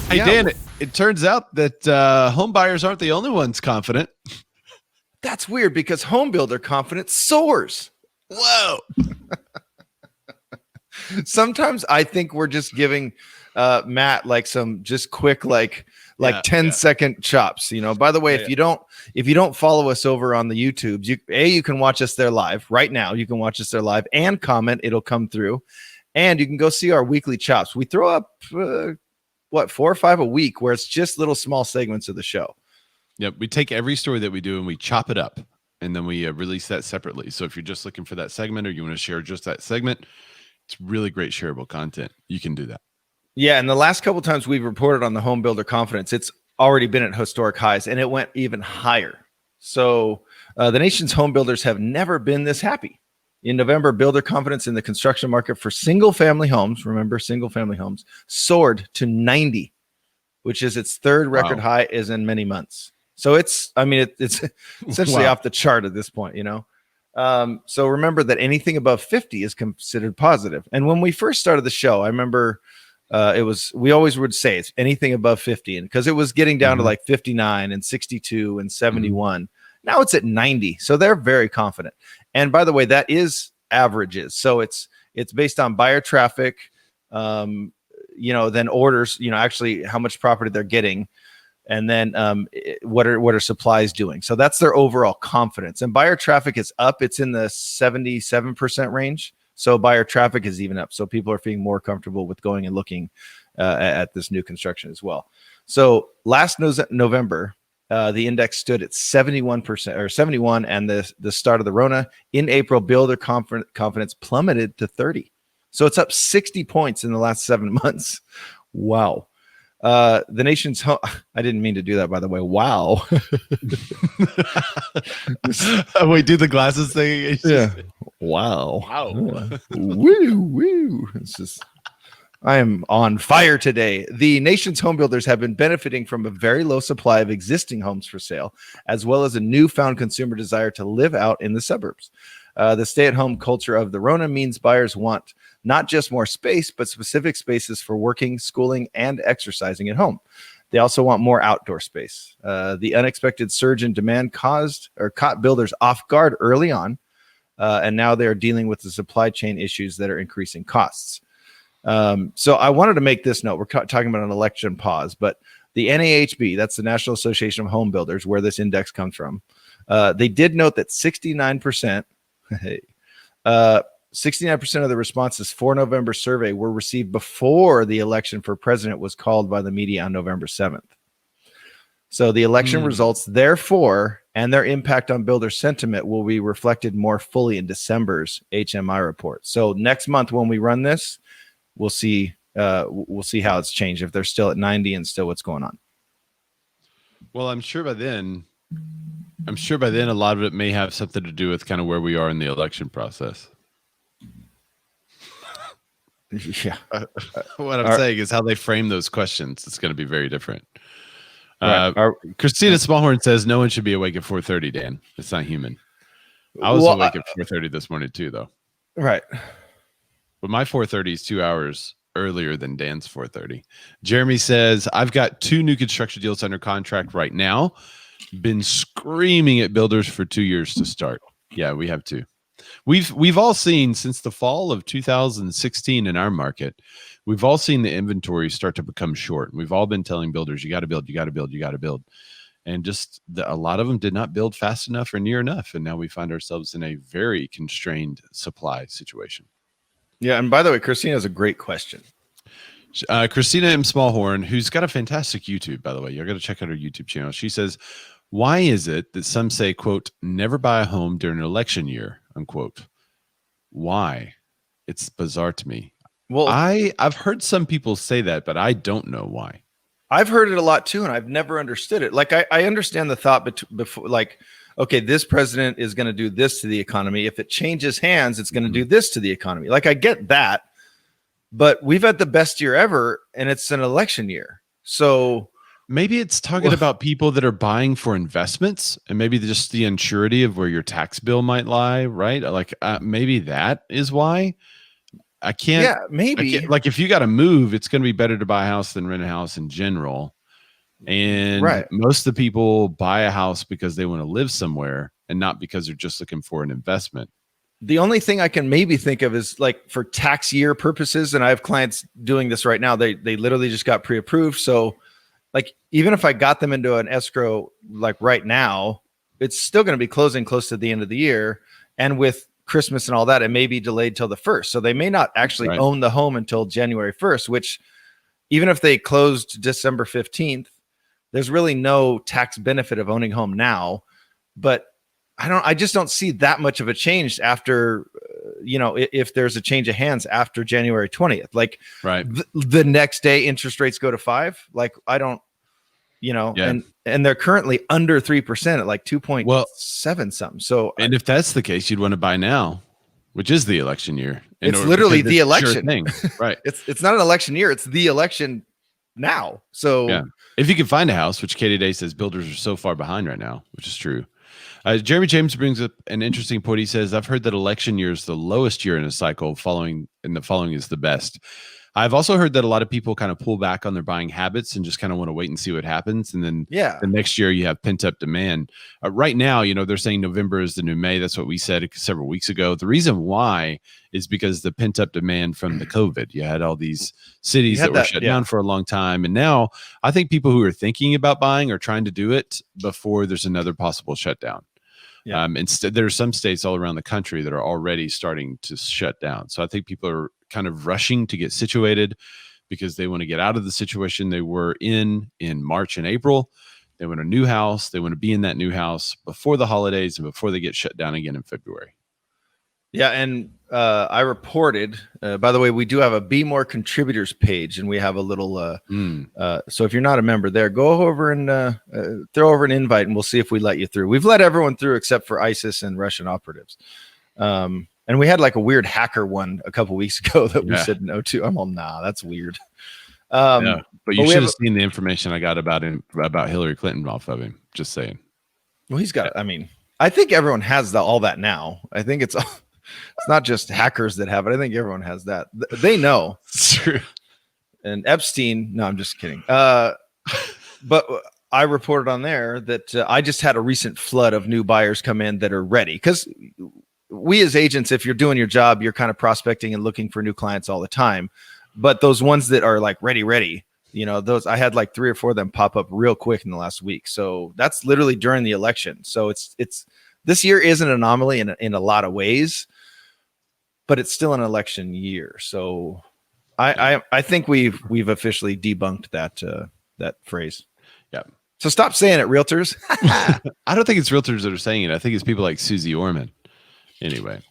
Hey, Dan, it turns out that home buyers aren't the only ones confident. That's weird because home builder confidence soars. Whoa. Sometimes I think we're just giving Matt like some just quick like 10-second chops. By the way, if you don't follow us over on the YouTubes, you can watch us there live right now. You can watch us there live and comment. It'll come through. And you can go see our weekly chops. We throw up 4 or 5 a week where it's just little small segments of the show. Yep. We take every story that we do and we chop it up and then we release that separately. So if you're just looking for that segment or you want to share just that segment, it's really great shareable content. You can do that. Yeah. And the last couple of times we've reported on the home builder confidence, it's already been at historic highs and it went even higher. So the nation's home builders have never been this happy. In November, builder confidence in the construction market for single-family homes, remember, single-family homes, soared to 90, which is its third record high is in many months. So it's essentially off the chart at this point, So remember that anything above 50 is considered positive. And when we first started the show, I remember we always would say it's anything above 50, and because it was getting down to like 59 and 62 and 71. Now it's at 90. So they're very confident. And by the way, that is averages. So it's based on buyer traffic, then orders, actually how much property they're getting. And then what are supplies doing? So that's their overall confidence. And buyer traffic is up. It's in the 77% range. So buyer traffic is even up. So people are feeling more comfortable with going and looking at this new construction as well. So last November, the index stood at 71% or 71, and the start of the Rona in April, builder confidence plummeted to 30. So it's up 60 points in the last 7 months. Wow. The nation's I didn't mean to do that, by the way. Wow. Wait, do the glasses thing. Yeah. Wow. Woo. It's just, I am on fire today. The nation's home builders have been benefiting from a very low supply of existing homes for sale, as well as a newfound consumer desire to live out in the suburbs. The stay-at-home culture of the Rona means buyers want not just more space, but specific spaces for working, schooling, and exercising at home. They also want more outdoor space. The unexpected surge in demand caught builders off guard early on, and now they are dealing with the supply chain issues that are increasing costs. So I wanted to make this note. We're talking about an election pause, but the NAHB, that's the National Association of Home Builders, where this index comes from, they did note that 69% of the responses for November survey were received before the election for president was called by the media on November 7th. So the election results, therefore, and their impact on builder sentiment will be reflected more fully in December's HMI report. So next month when we run this, we'll see how it's changed, if they're still at 90 and still what's going on. Well, I'm sure by then a lot of it may have something to do with kind of where we are in the election process. Yeah. What I'm saying is how they frame those questions. It's going to be very different. Christina Smallhorn says no one should be awake at 4:30, Dan. It's not human. I was awake at 4:30 this morning too, though. Right. But my 4:30 is 2 hours earlier than Dan's 4:30. Jeremy says, I've got 2 new construction deals under contract right now. Been screaming at builders for 2 years to start. Yeah, we have 2. We've all seen since the fall of 2016 in our market, we've all seen the inventory start to become short. We've all been telling builders, you got to build, you got to build, you got to build. And just a lot of them did not build fast enough or near enough. And now we find ourselves in a very constrained supply situation. Yeah. And by the way, Christina has a great question. Christina M. Smallhorn, who's got a fantastic YouTube, by the way. You're going to check out her YouTube channel. She says, why is it that some say, quote, never buy a home during an election year, unquote? Why? It's bizarre to me. Well, I've heard some people say that, but I don't know why. I've heard it a lot too, and I've never understood it. Like I understand the thought before, like, okay, this president is going to do this to the economy. If it changes hands, it's going to do this to the economy. Like, I get that, but we've had the best year ever, and it's an election year. So maybe it's talking about people that are buying for investments, and maybe just the unsurety of where your tax bill might lie, right? Like maybe that is why. I can't. Yeah, maybe. Like if you got to move, it's going to be better to buy a house than rent a house in general. And Right. most of the people buy a house because they want to live somewhere and not because they're just looking for an investment. The only thing I can maybe think of is like for tax year purposes, and I have clients doing this right now. They literally just got pre-approved. So like even if I got them into an escrow like right now, it's still going to be closing close to the end of the year. And with Christmas and all that, it may be delayed till the 1st. So they may not actually own the home until January 1st, which even if they closed December 15th, there's really no tax benefit of owning home now. But I just don't see that much of a change after, if there's a change of hands after January 20th, like the next day interest rates go to 5. Like I don't, and they're currently under 3% at like 2.7 something. So, and if that's the case, you'd want to buy now, which is the election year. It's literally the election thing, right? It's not an election year. It's the election now. So if you can find a house, which Katie Day says builders are so far behind right now, which is true. Jeremy James brings up an interesting point. He says, I've heard that election year is the lowest year in a cycle, and the following is the best. I've also heard that a lot of people kind of pull back on their buying habits and just kind of want to wait and see what happens. And then the next year you have pent up demand. Right now, they're saying November is the new May. That's what we said several weeks ago. The reason why is because the pent up demand from the COVID. You had all these cities that were shut down for a long time. And now I think people who are thinking about buying are trying to do it before there's another possible shutdown. Instead, there are some states all around the country that are already starting to shut down. So I think people are kind of rushing to get situated because they want to get out of the situation they were in March and April. They want a new house. They want to be in that new house before the holidays and before they get shut down again in February. Yeah, and I reported, by the way, we do have a Be More Contributors page, and we have a little, so if you're not a member there, go over and throw over an invite, and we'll see if we let you through. We've let everyone through except for ISIS and Russian operatives. And we had like a weird hacker one a couple weeks ago that we said no to. I'm all, nah, that's weird. But you should have seen the information I got about Hillary Clinton off of him. Just saying. Well, he's got, I think everyone has all that now. I think it's not just hackers that have it. I think everyone has that. They know. It's true. And Epstein, no, I'm just kidding. But I reported on there that I just had a recent flood of new buyers come in that are ready. Because we as agents, if you're doing your job, you're kind of prospecting and looking for new clients all the time. But those ones that are like ready, those I had like 3 or 4 of them pop up real quick in the last week. So that's literally during the election. So it's this year is an anomaly in a lot of ways, but it's still an election year. So I think we've officially debunked that phrase. Yeah. So stop saying it, realtors. I don't think it's realtors that are saying it. I think it's people like Susie Orman. Anyway,